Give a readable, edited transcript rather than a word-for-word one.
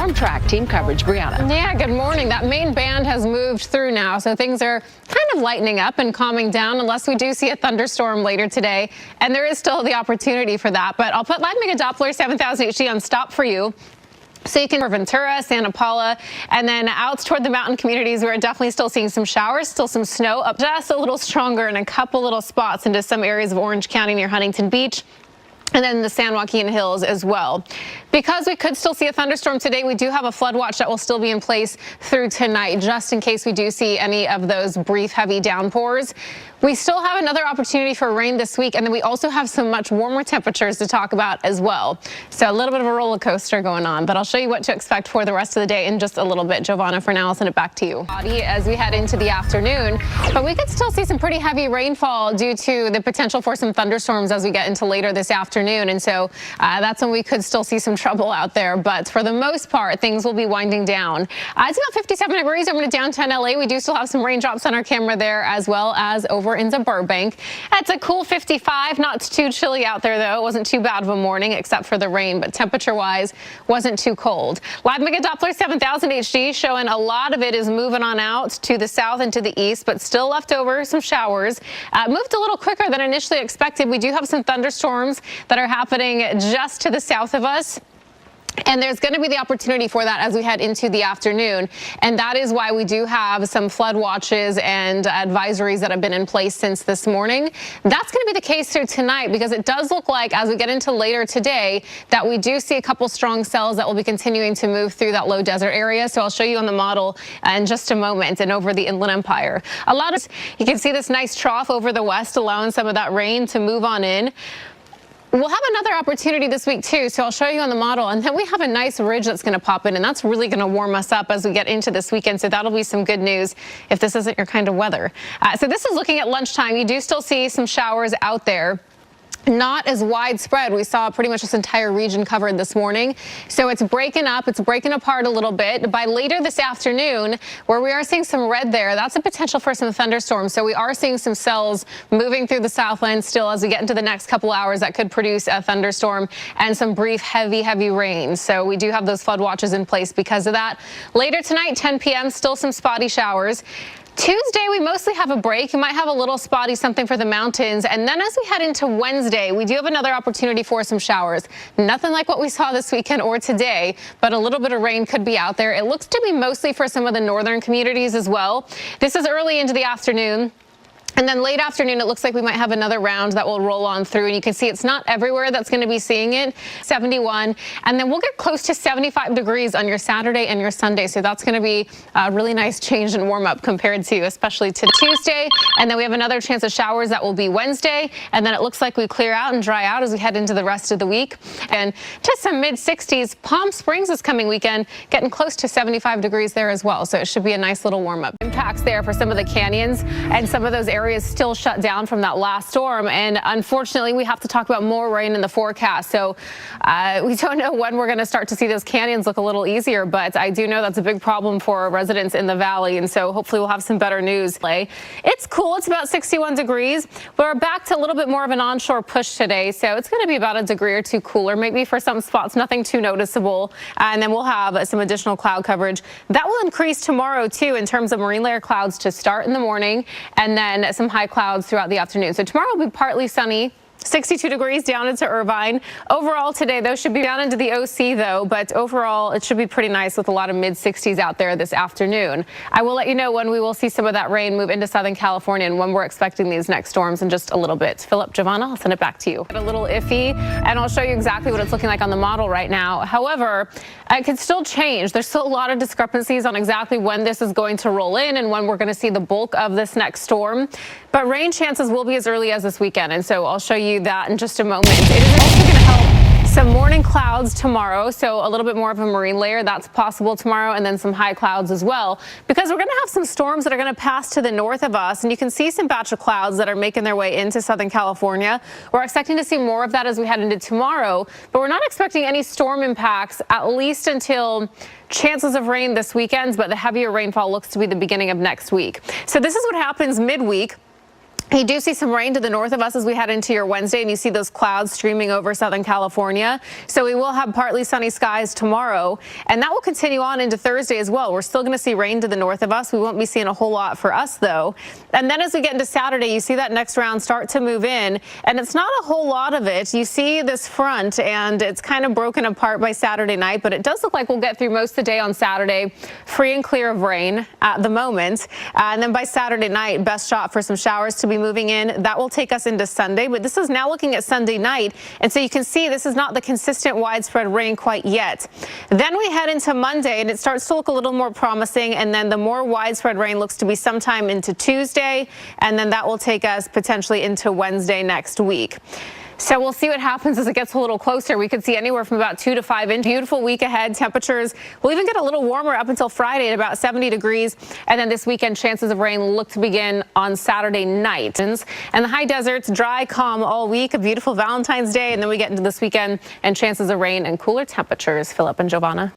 Storm Track team coverage. Brianna. Yeah, good morning. That main band has moved through now, so things are kind of lightening up and calming down unless we do see a thunderstorm later today. And there is still the opportunity for that. But I'll put live mega Doppler 7000 HD on stop for you. So you can for Ventura, Santa Paula, and then out toward the mountain communities, we're definitely still seeing some showers, still some snow up just a little stronger in a couple little spots into some areas of Orange County near Huntington Beach. And then the San Joaquin Hills as well. Because we could still see a thunderstorm today, we do have a flood watch that will still be in place through tonight, just in case we do see any of those brief heavy downpours. We still have another opportunity for rain this week, and then we also have some much warmer temperatures to talk about as well. So a little bit of a roller coaster going on, but I'll show you what to expect for the rest of the day in just a little bit. Giovanna, for now, I'll send it back to you. As we head into the afternoon, but we could still see some pretty heavy rainfall due to the potential for some thunderstorms as we get into later this afternoon. And so that's when we could still see some trouble out there. But for the most part, things will be winding down. It's about 57 degrees over to downtown LA. We do still have some raindrops on our camera there, as well as over into Burbank. It's a cool 55, not too chilly out there, though. It wasn't too bad of a morning, except for the rain, but temperature-wise, wasn't too cold. Live mega Doppler 7000 HD showing a lot of it is moving on out to the south and to the east, but still left over some showers. Moved a little quicker than initially expected. We do have some thunderstorms that are happening just to the south of us. And there's going to be the opportunity for that as we head into the afternoon. And that is why we do have some flood watches and advisories that have been in place since this morning. That's going to be the case here tonight, because it does look like as we get into later today that we do see a couple strong cells that will be continuing to move through that low desert area. So I'll show you on the model in just a moment and over the Inland Empire. You can see this nice trough over the west, allowing some of that rain to move on in. We'll have another opportunity this week, too, so I'll show you on the model. And then we have a nice ridge that's going to pop in, and that's really going to warm us up as we get into this weekend. So that'll be some good news if this isn't your kind of weather. So this is looking at lunchtime. You do still see some showers out there. Not as widespread. We saw pretty much this entire region covered this morning. So it's breaking up, it's breaking apart a little bit. By later this afternoon, where we are seeing some red there, that's a potential for some thunderstorms. So we are seeing some cells moving through the Southland still as we get into the next couple hours that could produce a thunderstorm and some brief heavy rain. So we do have those flood watches in place because of that. Later tonight, 10 p.m., still some spotty showers. Tuesday, we mostly have a break. You might have a little spotty something for the mountains. And then as we head into Wednesday, we do have another opportunity for some showers. Nothing like what we saw this weekend or today, but a little bit of rain could be out there. It looks to be mostly for some of the northern communities as well. This is early into the afternoon. And then late afternoon, it looks like we might have another round that will roll on through. And you can see it's not everywhere that's going to be seeing it. 71. And then we'll get close to 75 degrees on your Saturday and your Sunday. So that's going to be a really nice change and warm up compared to especially to Tuesday. And then we have another chance of showers that will be Wednesday. And then it looks like we clear out and dry out as we head into the rest of the week. And to some mid-60s. Palm Springs this coming weekend, getting close to 75 degrees there as well. So it should be a nice little warm up. Impacts there for some of the canyons and some of those areas still shut down from that last storm, and unfortunately we have to talk about more rain in the forecast. So we don't know when we're going to start to see those canyons look a little easier, but I do know that's a big problem for residents in the valley, and so hopefully we'll have some better news. It's cool. It's about 61 degrees. We're back to a little bit more of an onshore push today, so it's going to be about a degree or two cooler, maybe for some spots, nothing too noticeable. And then we'll have some additional cloud coverage that will increase tomorrow too in terms of marine layer clouds to start in the morning, and then some high clouds throughout the afternoon. So tomorrow will be partly sunny. 62 degrees down into Irvine. Overall today, those should be down into the OC, though, but overall it should be pretty nice with a lot of mid-60s out there this afternoon. I will let you know when we will see some of that rain move into Southern California and when we're expecting these next storms in just a little bit. Philip, Giovanna, I'll send it back to you. A little iffy, and I'll show you exactly what it's looking like on the model right now. However, it could still change. There's still a lot of discrepancies on exactly when this is going to roll in and when we're going to see the bulk of this next storm. But rain chances will be as early as this weekend, and so I'll show you that in just a moment. It is also going to help some morning clouds tomorrow, so a little bit more of a marine layer that's possible tomorrow, and then some high clouds as well, because we're going to have some storms that are going to pass to the north of us, and you can see some batch of clouds that are making their way into Southern California. We're expecting to see more of that as we head into tomorrow, but we're not expecting any storm impacts at least until chances of rain this weekend, but the heavier rainfall looks to be the beginning of next week. So this is what happens midweek. You do see some rain to the north of us as we head into your Wednesday, and you see those clouds streaming over Southern California. So we will have partly sunny skies tomorrow, and that will continue on into Thursday as well. We're still going to see rain to the north of us. We won't be seeing a whole lot for us, though. And then as we get into Saturday, you see that next round start to move in, and it's not a whole lot of it. You see this front, and it's kind of broken apart by Saturday night, but it does look like we'll get through most of the day on Saturday, free and clear of rain at the moment. And then by Saturday night, best shot for some showers to be moving in. That will take us into Sunday, but this is now looking at Sunday night, and so you can see this is not the consistent widespread rain quite yet. Then we head into Monday, and it starts to look a little more promising, and then the more widespread rain looks to be sometime into Tuesday, and then that will take us potentially into Wednesday next week. So we'll see what happens as it gets a little closer. We could see anywhere from about 2 to 5 inches. Beautiful week ahead. Temperatures will even get a little warmer up until Friday at about 70 degrees. And then this weekend, chances of rain look to begin on Saturday night. And the high deserts, dry, calm all week. A beautiful Valentine's Day. And then we get into this weekend and chances of rain and cooler temperatures. Philip and Giovanna.